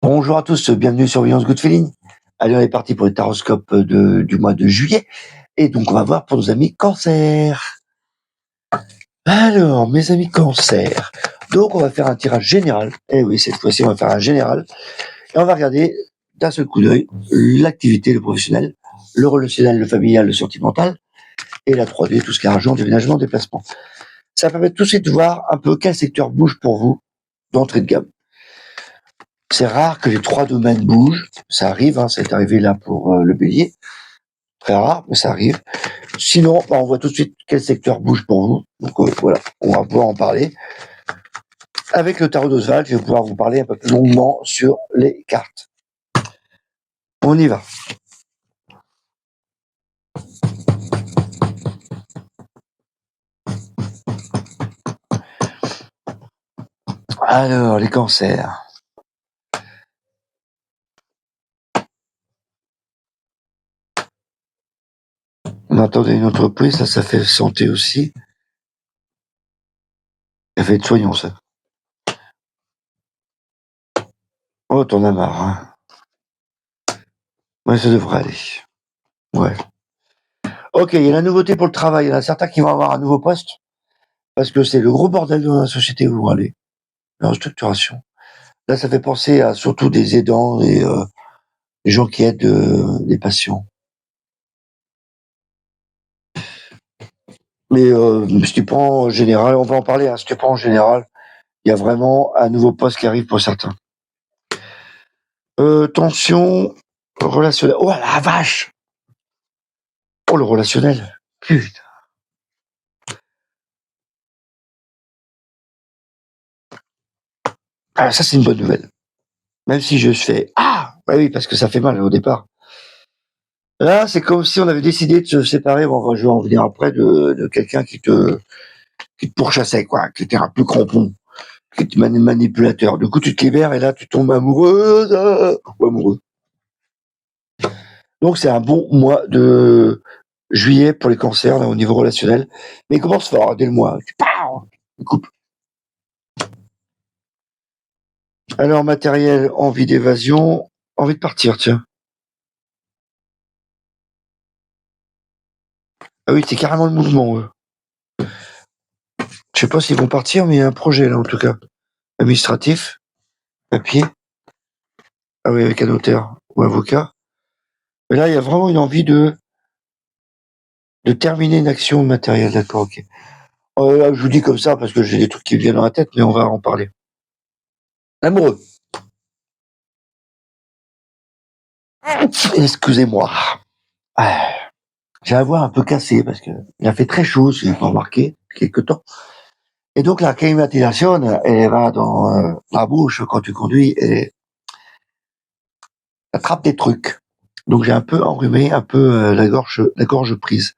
Bonjour à tous, bienvenue sur Voyance Good Feeling. Allez, on est parti pour le taroscope du mois de juillet. Et donc, on va voir pour nos amis Cancer. Alors, mes amis Cancer. Donc, on va faire un tirage général. Eh oui, cette fois-ci, on va faire un général. Et on va regarder d'un seul coup d'œil l'activité, le professionnel, le relationnel, le familial, le sentimental, et la 3D, tout ce qui est argent, déménagement, déplacement. Ça permet tout de suite de voir un peu quel secteur bouge pour vous d'entrée de gamme. C'est rare que les 3 domaines bougent. Ça arrive, c'est arrivé là pour le bélier. Très rare, mais ça arrive. Sinon, on voit tout de suite quel secteur bouge pour vous. Donc voilà, on va pouvoir en parler. Avec le tarot d'Oswald, je vais pouvoir vous parler un peu plus longuement sur les cartes. On y va. Alors, les cancers. On attendait une entreprise, ça fait santé aussi. Ça fait être soignant, ça. Oh, t'en as marre, Ouais, ça devrait aller. Ouais. Ok, il y a la nouveauté pour le travail. Il y en a certains qui vont avoir un nouveau poste, parce que c'est le gros bordel dans la société où vous allez. La restructuration. Là, ça fait penser à surtout des aidants et des gens qui aident les patients. Mais si tu prends en général, on va en parler, si tu prends en général, il y a vraiment un nouveau poste qui arrive pour certains. Tension relationnelle. Oh la vache! Oh le relationnel. Putain. Ah, ça c'est une bonne nouvelle. Même si je fais oui, parce que ça fait mal au départ. Là, c'est comme si on avait décidé de se séparer, je vais en venir après, de quelqu'un qui te pourchassait, quoi, qui était un peu crampon, qui était manipulateur. Du coup, tu te libères et là, tu tombes amoureuse, ou amoureux. Donc, c'est un bon mois de juillet pour les cancers, là, au niveau relationnel. Mais il commence fort, dès le mois. Tu coupes. Alors, matériel, envie d'évasion, envie de partir, tiens. Ah oui, c'est carrément le mouvement, eux. Je sais pas s'ils vont partir, mais il y a un projet, là, en tout cas. Administratif, papier. Ah oui, avec un notaire ou avocat. Mais là, il y a vraiment une envie de terminer une action matérielle, d'accord, ok. Là, je vous dis comme ça parce que j'ai des trucs qui me viennent dans la tête, mais on va en parler. Amoureux. Excusez-moi. Ah, j'ai la voix un peu cassée parce que il a fait très chaud, si vous avez remarqué, quelque temps. Et donc la climatisation, elle va dans la bouche quand tu conduis et attrape des trucs. Donc j'ai un peu enrhumé, un peu la gorge prise.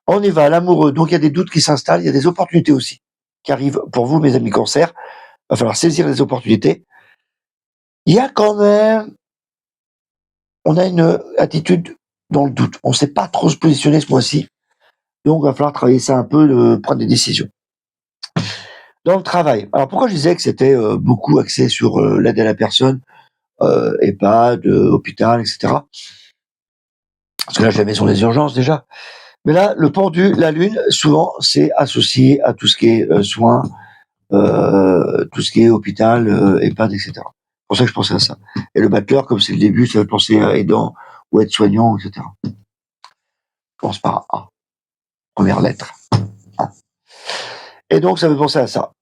On y va, l'amoureux. Donc il y a des doutes qui s'installent, il y a des opportunités aussi qui arrivent pour vous, mes amis cancer. Il va falloir saisir les opportunités. Il y a quand même, on a une attitude dans le doute. On ne sait pas trop se positionner ce mois-ci. Donc il va falloir travailler ça un peu, prendre des décisions. Dans le travail. Alors pourquoi je disais que c'était beaucoup axé sur l'aide à la personne, EHPAD, hôpital, etc. Parce que là, j'ai la maison des urgences déjà. Mais là, le pendu, la lune, souvent, c'est associé à tout ce qui est soins, tout ce qui est hôpital, EHPAD, etc. C'est pour ça que je pensais à ça. Et le battleur, comme c'est le début, ça va penser à aidant ou aide-soignant, etc. Je pense par A. Première lettre. A. Et donc, ça me fait penser à ça.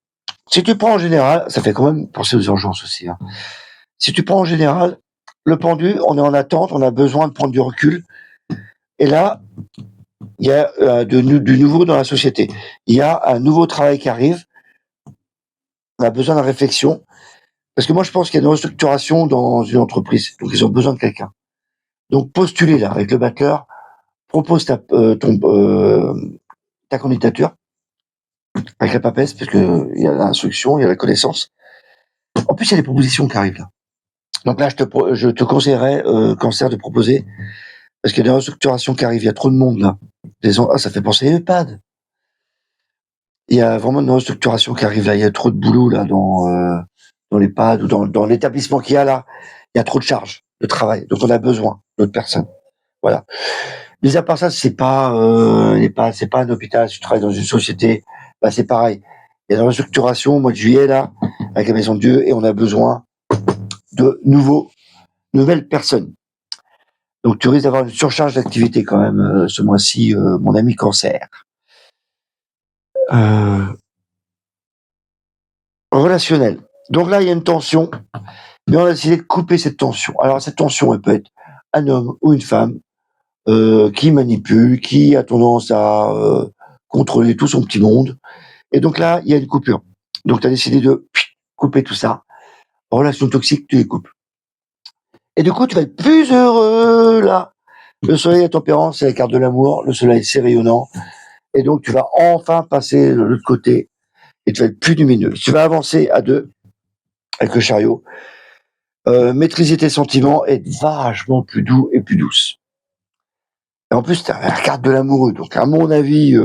Si tu prends en général, ça fait quand même penser aux urgences aussi. Si tu prends en général, le pendu, on est en attente, on a besoin de prendre du recul. Et là, il y a du nouveau dans la société. Il y a un nouveau travail qui arrive. On a besoin de réflexion. Parce que moi, je pense qu'il y a une restructuration dans une entreprise. Donc, ils ont besoin de quelqu'un. Donc, postulez là, avec le battleur. Propose ta candidature. Avec la papesse, parce que il y a l'instruction, il y a la connaissance. En plus, il y a des propositions qui arrivent là. Donc là, je te conseillerais, cancer, de proposer. Parce qu'il y a des restructurations qui arrivent. Il y a trop de monde là. Ça fait penser à EHPAD. Il y a vraiment une restructuration qui arrive là. Il y a trop de boulot là dans dans l'EHPAD ou dans l'établissement qu'il y a là, il y a trop de charges de travail, donc on a besoin d'autres personnes. Voilà. Mais à part ça, c'est pas un hôpital. Si tu travailles dans une société, bah c'est pareil. Il y a une restructuration au mois de juillet là, avec la Maison de Dieu, et on a besoin de nouvelles personnes. Donc tu risques d'avoir une surcharge d'activité quand même ce mois-ci, mon ami cancer. Relationnel. Donc là, il y a une tension, mais on a décidé de couper cette tension. Alors cette tension, elle peut être un homme ou une femme qui manipule, qui a tendance à contrôler tout son petit monde. Et donc là, il y a une coupure. Donc tu as décidé de couper tout ça. Relation toxique, tu les coupes. Et du coup, tu vas être plus heureux là. Le soleil à tempérance, c'est la carte de l'amour. Le soleil, c'est rayonnant. Et donc, tu vas enfin passer de l'autre côté et tu vas être plus lumineux. Tu vas avancer à deux avec le chariot. Maîtriser tes sentiments, être vachement plus doux et plus douce. Et en plus, tu as la carte de l'amoureux. Donc, à mon avis,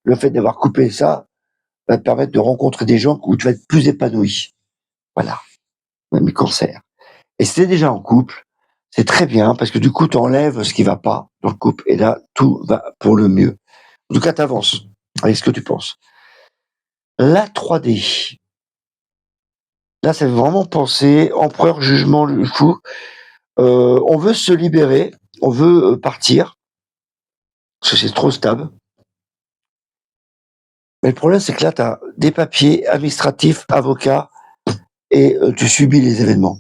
le fait d'avoir coupé ça va te permettre de rencontrer des gens où tu vas être plus épanoui. Voilà, même cancer. Et si t'es déjà en couple, c'est très bien parce que du coup, tu enlèves ce qui va pas dans le couple et là, tout va pour le mieux. En tout cas, tu avances avec ce que tu penses. La 3D. Là, c'est vraiment penser, empereur, jugement, le fou. On veut se libérer, on veut partir, parce que c'est trop stable. Mais le problème, c'est que là, tu as des papiers administratifs, avocats, et tu subis les événements.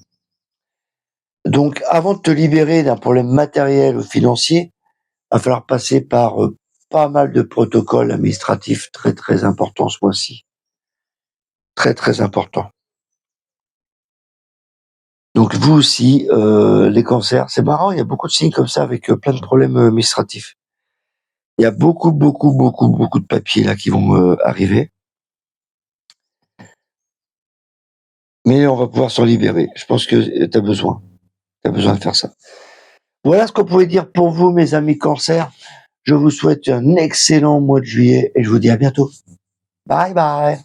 Donc, avant de te libérer d'un problème matériel ou financier, il va falloir passer par pas mal de protocoles administratifs très, très importants ce mois-ci. Très, très importants. Donc, vous aussi, les cancers, c'est marrant, il y a beaucoup de signes comme ça avec plein de problèmes administratifs. Il y a beaucoup, beaucoup, beaucoup, beaucoup de papiers là qui vont arriver. Mais on va pouvoir s'en libérer. Je pense que tu as besoin. Tu as besoin de faire ça. Voilà ce qu'on pouvait dire pour vous, mes amis cancers. Je vous souhaite un excellent mois de juillet et je vous dis à bientôt. Bye bye.